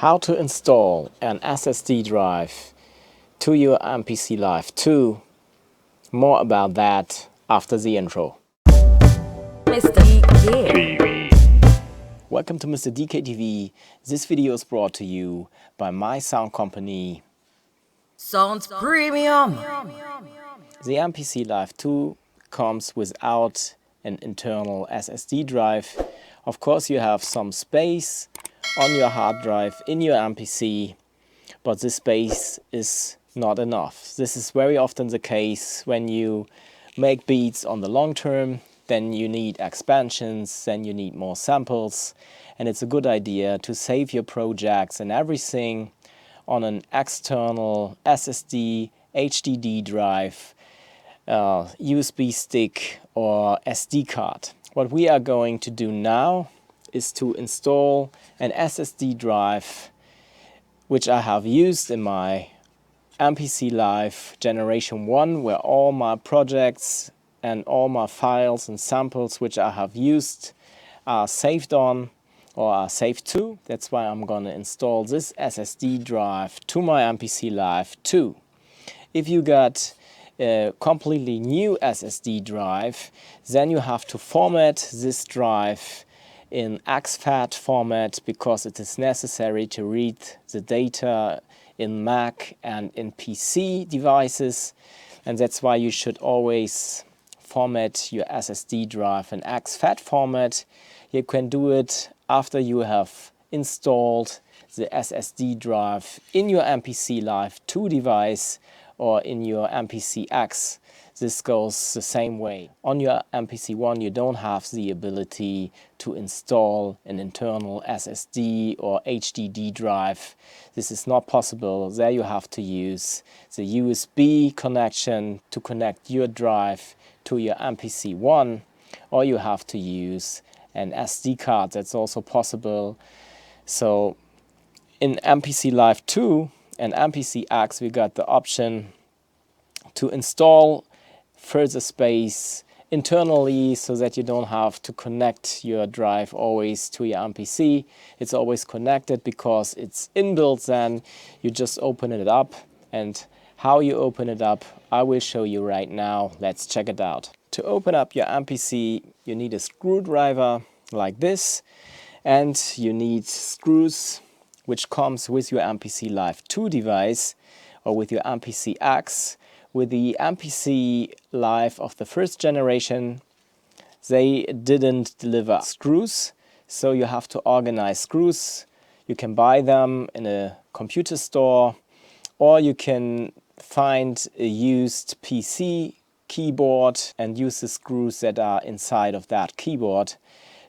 How to install an SSD drive to your MPC Live 2. More about that after the intro. Mr. DK. Welcome to Mr. DK TV. This video is brought to you by my sound company. Sounds premium. The MPC Live 2 comes without an internal SSD drive. Of course, you have some space on your hard drive in your MPC, but this space is not enough. This is very often the case when you make beats on the long term. Then you need expansions, then you need more samples, and it's a good idea to save your projects and everything on an external SSD, HDD drive, USB stick or SD card. What we are going to do now is to install an SSD drive which I have used in my MPC Live Generation 1, where all my projects and all my files and samples which I have used are saved on or are saved to. That's why I'm going to install this SSD drive to my MPC Live 2. If you got a completely new SSD drive, then you have to format this drive in exFAT format because it is necessary to read the data in Mac and in PC devices, and that's why you should always format your SSD drive in exFAT format. You can do it after you have installed the SSD drive in your MPC Live 2 device or in your MPC X. This goes the same way. On your MPC 1 you don't have the ability to install an internal SSD or HDD drive. This is not possible. There you have to use the USB connection to connect your drive to your MPC 1, or you have to use an SD card. That's also possible. So in MPC Live 2 and MPC X we got the option to install further space internally so that you don't have to connect your drive always to your MPC. It's always connected because it's inbuilt. Then you just open it up, and how you open it up I will show you right now. Let's check it out. To open up your MPC you need a screwdriver like this, and you need screws which comes with your MPC Live 2 device or with your MPC X. With the MPC Live of the first generation, they didn't deliver screws, so you have to organize screws. You can buy them in a computer store, or you can find a used PC keyboard and use the screws that are inside of that keyboard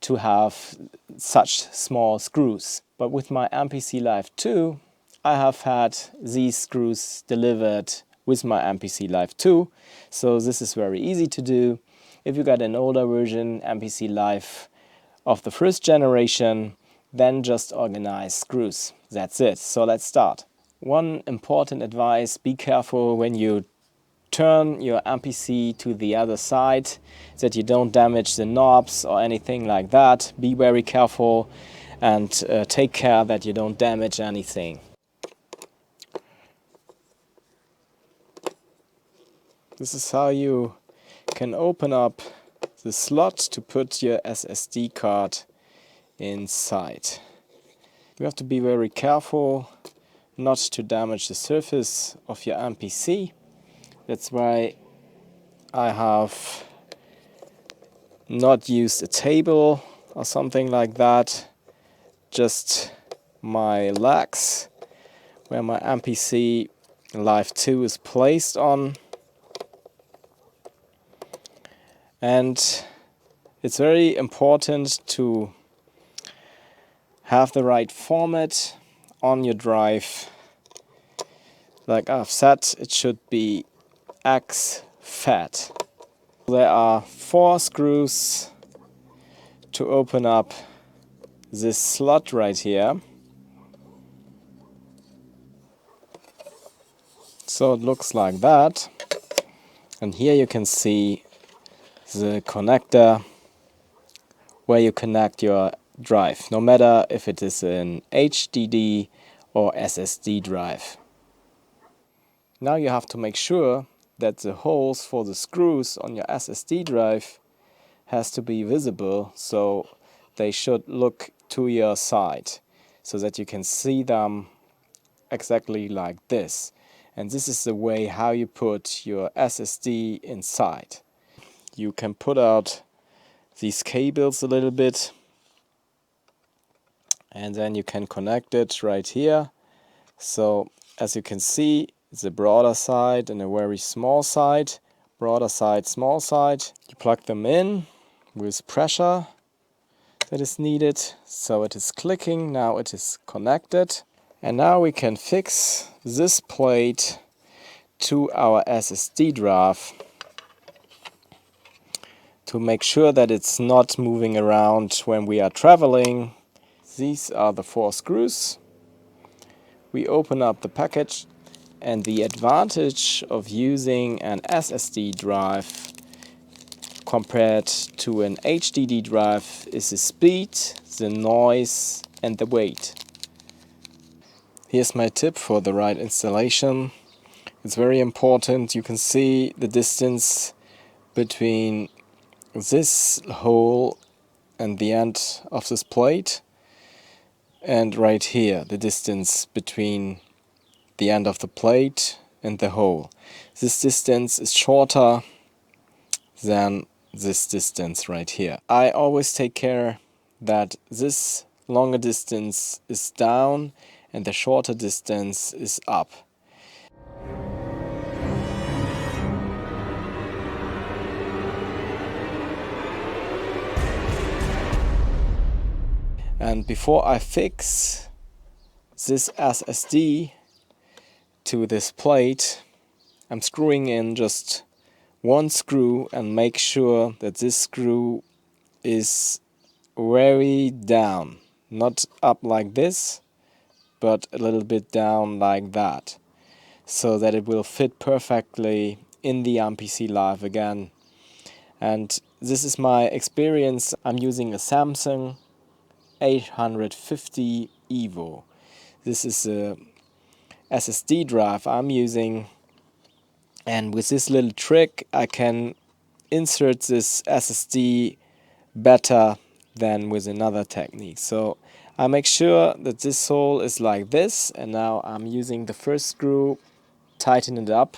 to have such small screws. But with my MPC Live 2, I have had these screws delivered with my MPC Live 2, so this is very easy to do. If you got an older version, MPC Live of the first generation, then just organize screws. That's it. So let's start. One important advice: be careful when you turn your MPC to the other side that you don't damage the knobs or anything like that. Be very careful and take care that you don't damage anything. This is how you can open up the slot to put your SSD card inside. You have to be very careful not to damage the surface of your MPC. That's why I have not used a table or something like that, just my legs where my MPC Live 2 is placed on. And it's very important to have the right format on your drive. Like I've said, it should be exFAT. There are 4 screws to open up this slot right here. So it looks like that. And here you can see the connector where you connect your drive, no matter if it is an HDD or SSD drive. Now you have to make sure that the holes for the screws on your SSD drive has to be visible, so they should look to your side so that you can see them exactly like this. And this is the way how you put your SSD inside. You can put out these cables a little bit and then you can connect it right here. So as you can see, it's a broader side and a very small side. Broader side, small side. You plug them in with pressure that is needed. So it is clicking, now it is connected. And now we can fix this plate to our SSD drive to make sure that it's not moving around when we are traveling. These are the 4 screws. We open up the package, and the advantage of using an SSD drive compared to an HDD drive is the speed, the noise and the weight. Here's my tip for the right installation. It's very important. You can see the distance between this hole and the end of this plate, and right here the distance between the end of the plate and the hole. This distance is shorter than this distance right here. I always take care that this longer distance is down and the shorter distance is up. And before I fix this SSD to this plate, I'm screwing in just one screw and make sure that this screw is very down, not up like this, but a little bit down like that, so that it will fit perfectly in the MPC Live again. And this is my experience. I'm using a Samsung 850 EVO. This is a SSD drive I'm using, and with this little trick I can insert this SSD better than with another technique. So I make sure that this hole is like this, and now I'm using the first screw, tighten it up.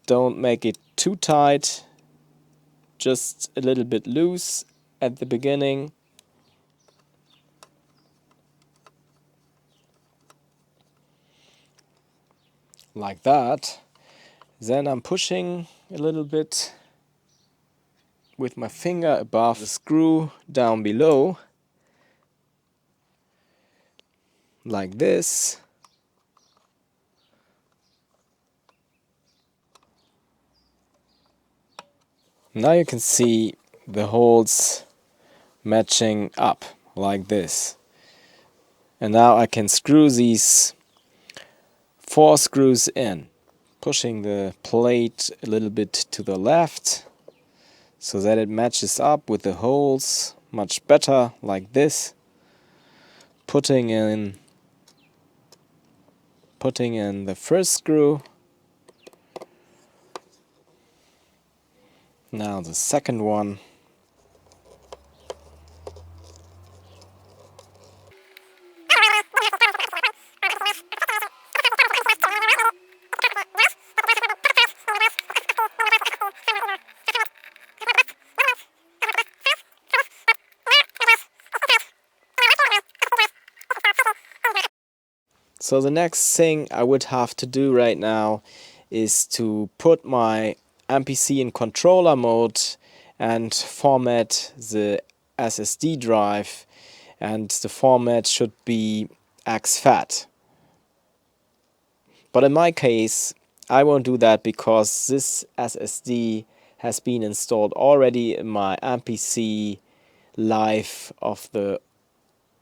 Don't make it too tight, just a little bit loose at the beginning. Like that. Then I'm pushing a little bit with my finger above the screw down below, like this. Now you can see the holes matching up like this. And now I can screw these 4 screws in, pushing the plate a little bit to the left so that it matches up with the holes much better, like this. Putting in the first screw. Now the second one. So the next thing I would have to do right now is to put my MPC in controller mode and format the SSD drive, and the format should be exFAT. But in my case I won't do that because this SSD has been installed already in my MPC Live of the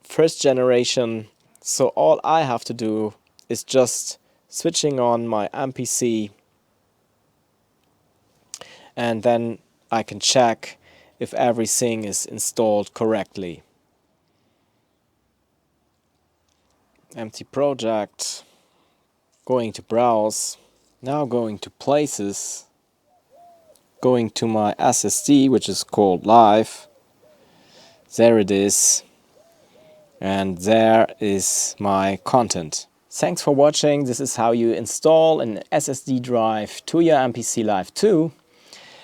first generation. So all I have to do is just switching on my MPC, and then I can check if everything is installed correctly. Empty project, going to browse, now going to places, going to my SSD, which is called live. There it is, and there is my content. Thanks for watching. This is how you install an SSD drive to your MPC Live 2.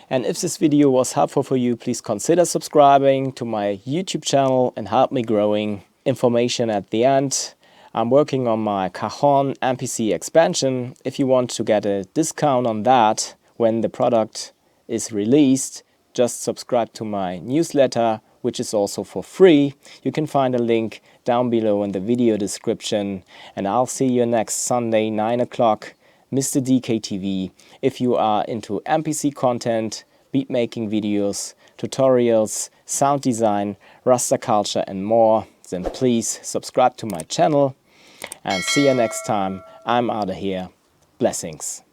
And if this video was helpful for you, please consider subscribing to my YouTube channel and help me growing. Information at the end. I'm working on my Cajon MPC expansion. If you want to get a discount on that when the product is released, just subscribe to my newsletter, which is also for free. You can find a link down below in the video description. And I'll see you next Sunday, 9 o'clock, Mr. DK TV. If you are into MPC content, beat making videos, tutorials, sound design, raster culture and more, then please subscribe to my channel. And see you next time. I'm out of here. Blessings.